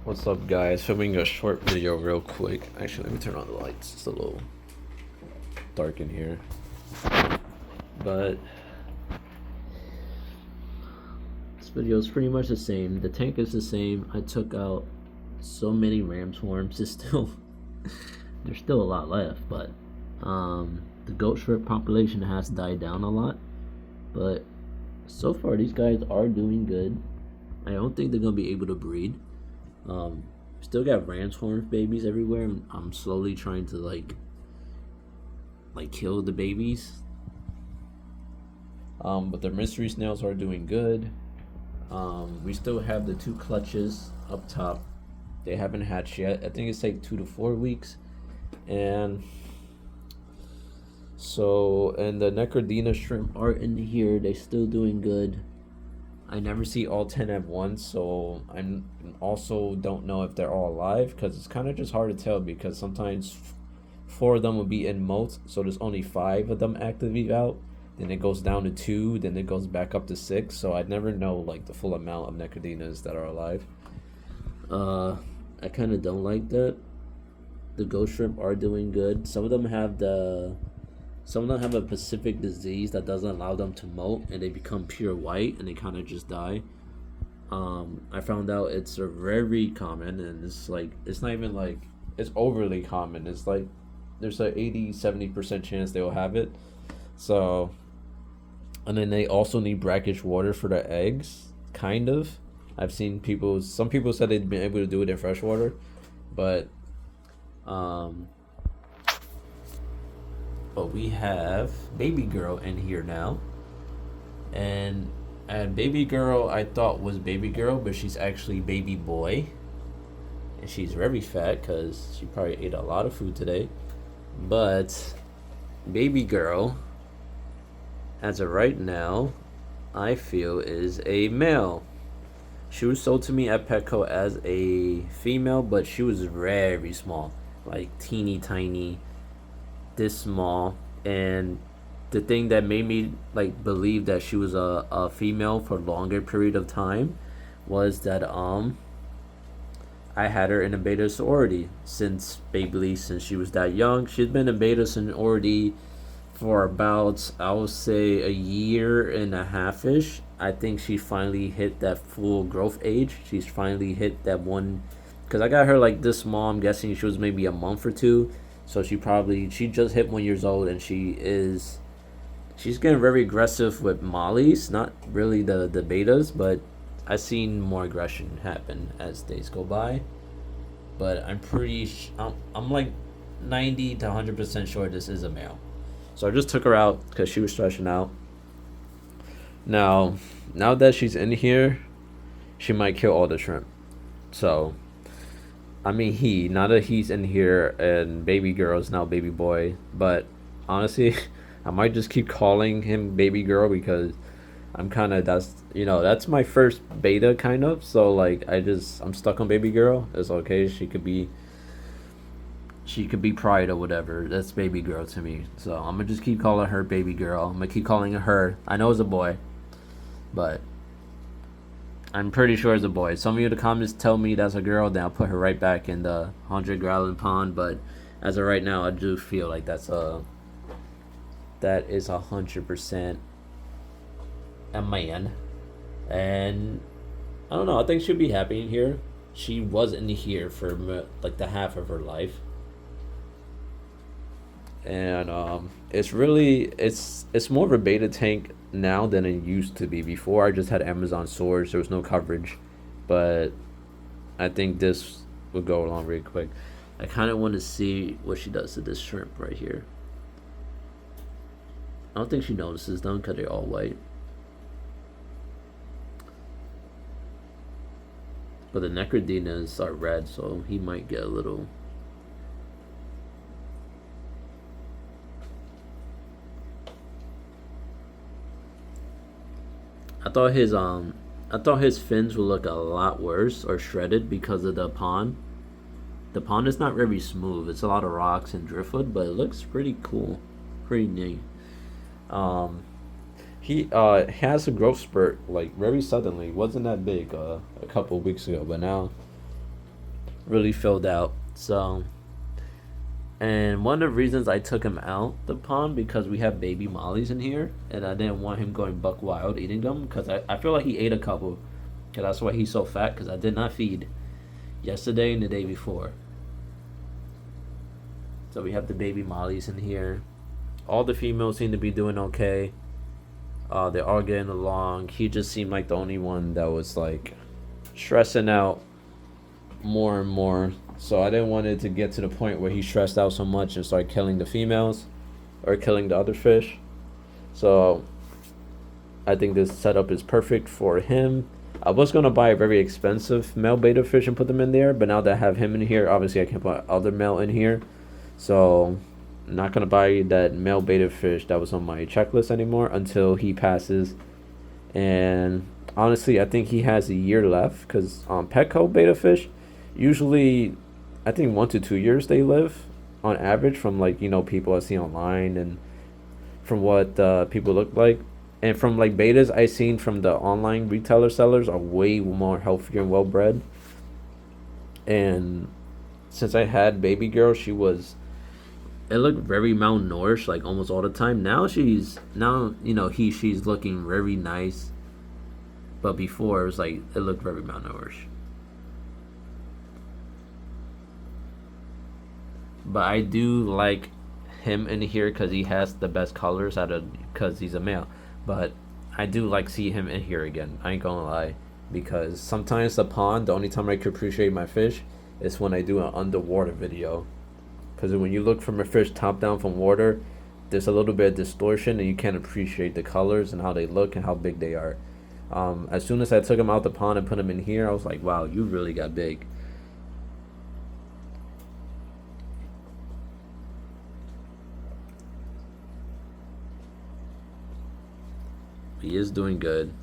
What's up, guys? Filming a short video real quick. Actually, let me turn on the lights. It's a little dark in here. But this video is pretty much the same. The tank is the same. I took out so many ram swarms. It's still there's still a lot left, but the goat shrimp population has died down a lot. But so far, these guys are doing good. I don't think they're gonna be able to breed. Still got ram swarm babies everywhere. I'm slowly trying to like kill the babies. But the mystery snails are doing good. We still have the two clutches up top. They haven't hatched yet. I think it's like 2 to 4 weeks. And the necrodina shrimp are in here. They're still doing good. I never see all 10 at once, so I'm also don't know if they're all alive, because it's kind of just hard to tell, because sometimes 4 of them will be in molt, so there's only 5 of them actively out, then it goes down to 2, then it goes back up to 6, so I'd never know like the full amount of necrodinas that are alive. I kind of don't like that. The ghost shrimp are doing good. Some of them have a specific disease that doesn't allow them to molt, and they become pure white, and they kind of just die. I found out it's a very common, and it's not even like it's overly common. It's like there's a 80-70% chance they will have it. So, and then they also need brackish water for their eggs. Kind of. I've seen some people said they'd been able to do it in fresh water, but we have baby girl in here now, and baby girl I thought was baby girl, but she's actually baby boy, and she's very fat because she probably ate a lot of food today. But baby girl, as of right now, I feel is a male. She was sold to me at Petco as a female, but she was very small, like teeny tiny, this small. And the thing that made me like believe that she was a female for a longer period of time was that I had her in a beta sorority since she was that young. She's been in beta sorority for about, I would say, a year and a half ish. I think she finally hit that full growth age. She's finally hit that one, because I got her like this small. I'm guessing she was maybe a month or two. So she just hit 1 year old, and she's getting very aggressive with mollies. Not really the betas, but I've seen more aggression happen as days go by. But I'm like 90 to 100% sure this is a male. So I just took her out because she was stretching out. Now that she's in here, she might kill all the shrimp. So, I mean, now that he's in here, and baby girl is now baby boy. But honestly, I might just keep calling him baby girl, because I'm kind of, that's my first beta kind of. So like I'm stuck on baby girl. It's okay. She could be pride or whatever. That's baby girl to me. So I'm gonna just keep calling her baby girl. I'm gonna keep calling her. I know it's a boy, but I'm pretty sure it's a boy. Some of you in the comments tell me that's a girl, then I'll put her right back in the 100-gallon pond. But as of right now, I do feel like that is 100% a man. And I don't know. I think she'll be happy in here. She was in here for like the half of her life. And it's more of a beta tank now than it used to be. Before, I just had Amazon swords. There was no coverage, but I think this will go along really quick. I kind of want to see what she does to this shrimp right here. I don't think she notices them because they're all white. But the necrodinas are red, so he might get a little. I thought his fins would look a lot worse or shredded because of the pond. The pond is not very smooth. It's a lot of rocks and driftwood, but it looks pretty cool, pretty neat. He has a growth spurt like very suddenly. It wasn't that big a couple of weeks ago, but now really filled out. So, and one of the reasons I took him out the pond because we have baby mollies in here, and I didn't want him going buck wild eating them because I feel like he ate a couple. Cause that's why he's so fat. Cause I did not feed yesterday and the day before. So we have the baby mollies in here. All the females seem to be doing okay. They're all getting along. He just seemed like the only one that was like stressing out more and more. So I didn't want it to get to the point where he stressed out so much and start killing the females or killing the other fish. So I think this setup is perfect for him. I was gonna buy a very expensive male betta fish and put them in there, but now that I have him in here, obviously I can't put other male in here. So I'm not gonna buy that male betta fish that was on my checklist anymore until he passes. And honestly, I think he has a year left because petco betta fish, usually, I think 1 to 2 years they live on average from like people I see online and from what people look like. And from like bettas I seen from the online retailer sellers are way more healthier and well bred. And since I had baby girl, it looked very malnourished like almost all the time. Now she's looking very nice. But before it was like it looked very malnourished. But I do like him in here because he has the best colors because he's a male. But I do like see him in here again. I ain't gonna lie, because sometimes the only time I can appreciate my fish is when I do an underwater video. Because when you look from a fish top down from water, there's a little bit of distortion and you can't appreciate the colors and how they look and how big they are. As soon as I took him out the pond and put him in here, I was like, wow, you really got big. He is doing good.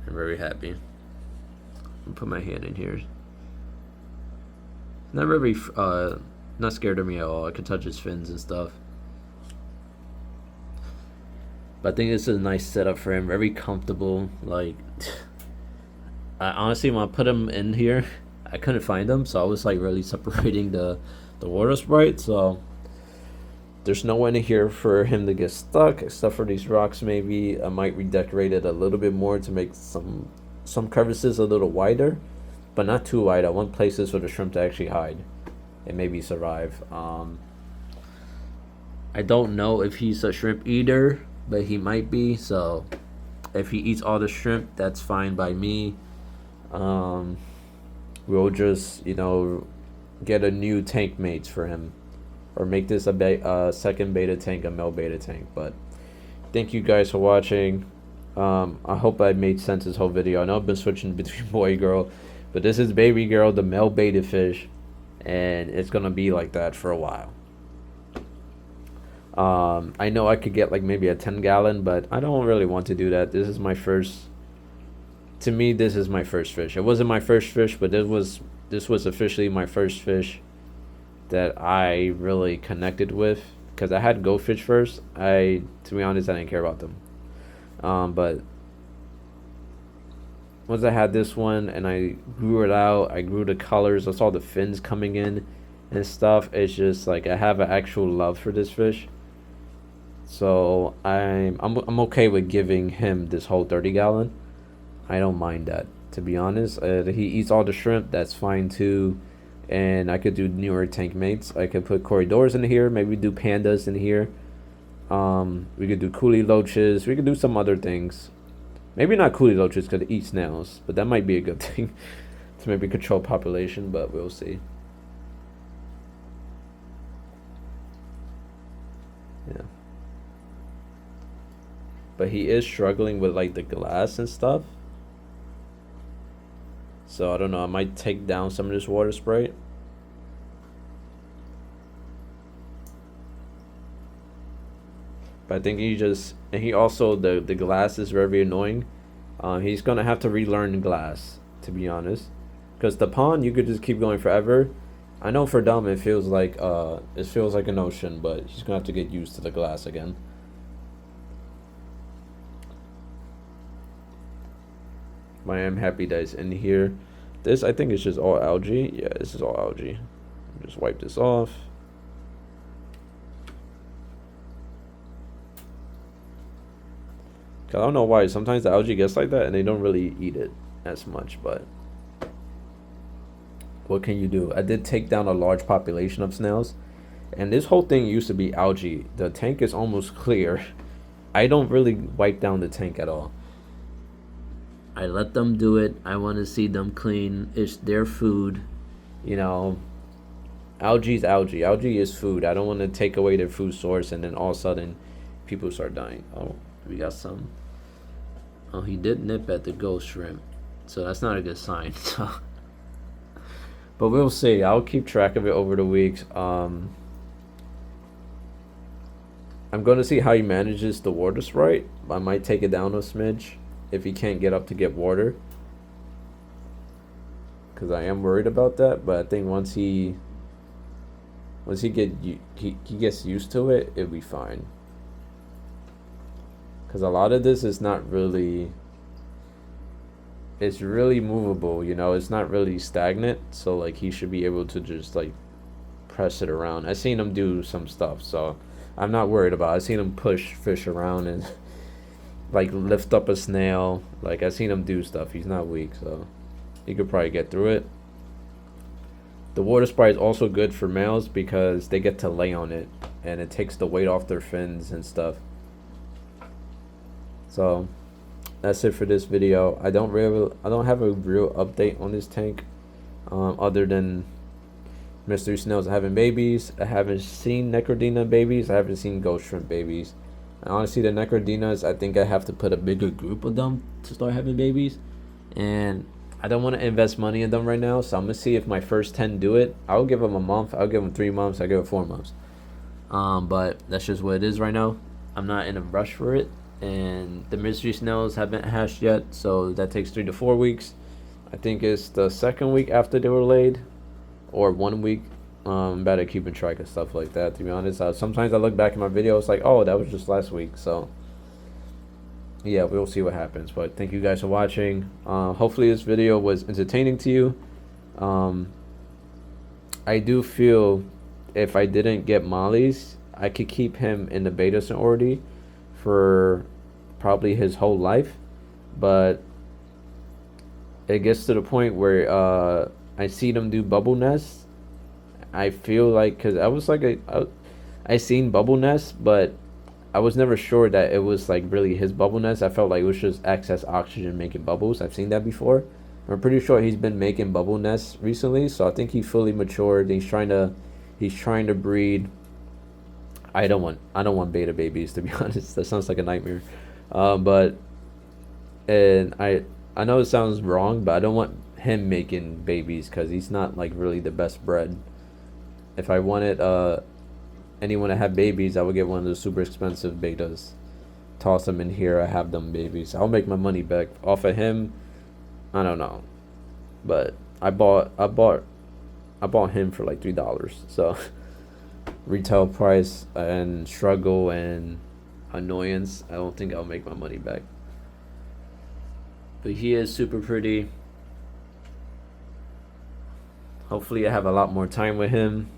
I'm very happy. I'll put my hand in here. Not very, not scared of me at all. I can touch his fins and stuff. But I think this is a nice setup for him. Very comfortable. Like, I honestly, when I put him in here, I couldn't find him, so I was like really separating the water sprite. So there's no one in here for him to get stuck, except for these rocks. Maybe I might redecorate it a little bit more to make some crevices a little wider, but not too wide. I want places for the shrimp to actually hide and maybe survive. I don't know if he's a shrimp eater, but he might be. So if he eats all the shrimp, that's fine by me. We'll just get a new tank mates for him, or make this a second betta tank, a male betta tank. But thank you guys for watching. I hope I made sense this whole video. I know I've been switching between boy girl, but this is baby girl, the male betta fish, and it's gonna be like that for a while. I know I could get like maybe a 10-gallon, but I don't really want to do that. This is my first. To me, this is my first fish. It wasn't my first fish, but this was officially my first fish that I really connected with, because I had goldfish first. To be honest, I didn't care about them. But once I had this one and I grew it out, I grew the colors, I saw the fins coming in and stuff. It's just like I have an actual love for this fish. So I'm okay with giving him this whole 30-gallon. I don't mind that, to be honest. He eats all the shrimp, that's fine too. And I could do newer tank mates. I could put corridors in here, maybe do pandas in here. We could do coolie loaches. We could do some other things. Maybe not coolie loaches because they eat snails, but that might be a good thing to maybe control population, but we'll see. Yeah. But he is struggling with like the glass and stuff. So I don't know, I might take down some of this water sprite. But I think he also, the glass is very annoying. He's gonna have to relearn glass, to be honest, because the pond you could just keep going forever. I know for them it feels like an ocean, but he's gonna have to get used to the glass again. But I am happy that it's in here. This, I think, is just all algae. Yeah, this is all algae. Just wipe this off. I don't know why. Sometimes the algae gets like that and they don't really eat it as much, but what can you do? I did take down a large population of snails, and this whole thing used to be algae. The tank is almost clear. I don't really wipe down the tank at all. I let them do it. I want to see them clean. It's their food. You know, algae's algae. Algae is food. I don't want to take away their food source and then all of a sudden people start dying. Oh, we got some. Oh, he did nip at the ghost shrimp. So that's not a good sign. So, but we'll see. I'll keep track of it over the weeks. I'm going to see how he manages the water sprite. I might take it down a smidge if he can't get up to get water, because I am worried about that. But I think once he gets used to it, it'll be fine. Because a lot of this is not really, it's really movable, you know, it's not really stagnant. So like he should be able to just like press it around. I seen him do some stuff, so I'm not worried about it. I seen him push fish around and like lift up a snail. Like I seen him do stuff. He's not weak, so he could probably get through it. The water sprite is also good for males because they get to lay on it and it takes the weight off their fins and stuff. So that's it for this video. I don't have a real update on this tank, other than mystery snails having babies. I haven't seen necrodina babies. I haven't seen ghost shrimp babies. And honestly, the necrodinas, I think I have to put a bigger group of them to start having babies, and I don't want to invest money in them right now. So I'm gonna see if my first 10 do it. I'll give them a month. I'll give them 3 months. I'll give it 4 months. But that's just what it is right now. I'm not in a rush for it. And the mystery snails haven't hatched yet, so that takes 3 to 4 weeks. I think it's the second week after they were laid, or 1 week. I'm bad at keeping track of stuff like that, to be honest. Sometimes I look back at my videos like, oh, that was just last week. So yeah, we'll see what happens. But thank you guys for watching. Hopefully this video was entertaining to you. I do feel if I didn't get Molly's, I could keep him in the beta senority for probably his whole life, but it gets to the point where I see them do bubble nests. I feel like, because I was like I seen bubble nests, but I was never sure that it was like really his bubble nest. I felt like it was just excess oxygen making bubbles. I've seen that before. I'm pretty sure he's been making bubble nests recently, so I think he fully matured. He's trying to breed. I don't want beta babies, to be honest. That sounds like a nightmare. But I know it sounds wrong, but I don't want him making babies because he's not like really the best bred. If I wanted anyone to have babies, I would get one of those super expensive betas, toss them in here, I have them babies. I'll make my money back off of him. I don't know, but I bought him for like $3, so retail price and struggle and annoyance, I don't think I'll make my money back. But he is super pretty. Hopefully I have a lot more time with him.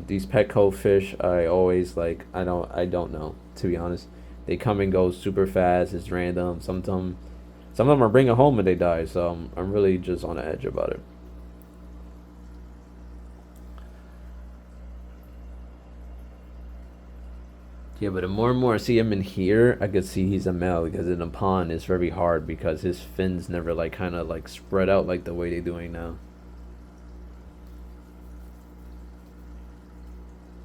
These petco fish, I always like, I don't know, to be honest. They come and go super fast. It's random. Some of them are bringing home and they die, so I'm really just on the edge about it. Yeah, but the more and more I see him in here, I could see he's a male, because in the pond it's very hard because his fins never like kind of like spread out like the way they're doing now.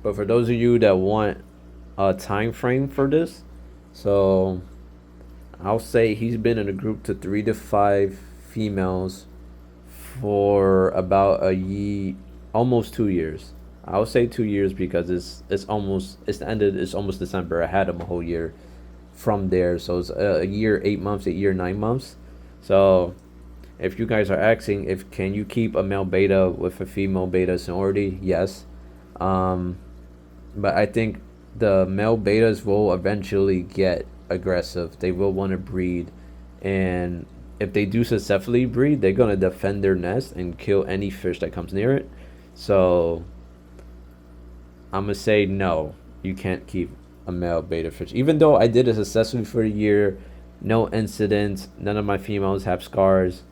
But for those of you that want a time frame for this, so I'll say he's been in a group to 3 to 5 females for about a year, almost 2 years. I'll say 2 years because it's almost December. I had him a whole year from there, so it's a year 8 months, a year 9 months. So if you guys are asking if can you keep a male beta with a female beta sonority, yes. But I think the male betas will eventually get aggressive. They will want to breed, and if they do successfully breed, they're gonna defend their nest and kill any fish that comes near it. So I'm gonna say no, you can't keep a male betta fish. Even though I did it successfully for a year, no incidents, none of my females have scars.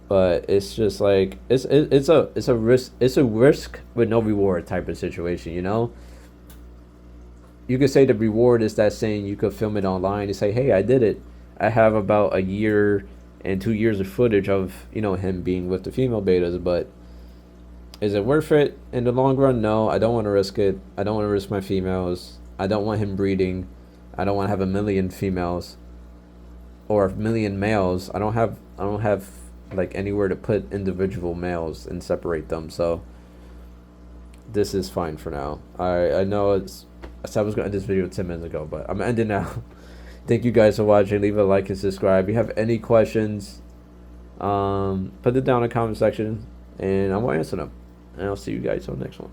But it's just like it's a risk with no reward type of situation, you know. You could say the reward is that saying you could film it online and say, hey, I did it. I have about a year and 2 years of footage of, you know, him being with the female bettas. But is it worth it in the long run? No, I don't want to risk it. I don't want to risk my females. I don't want him breeding. I don't want to have a million females or a million males. I don't have like anywhere to put individual males and separate them. So this is fine for now. I know it's, I said I was going to end this video 10 minutes ago, but I'm ending now. Thank you guys for watching. Leave a like and subscribe. If you have any questions, put it down in the comment section and I will answer them. And I'll see you guys on the next one.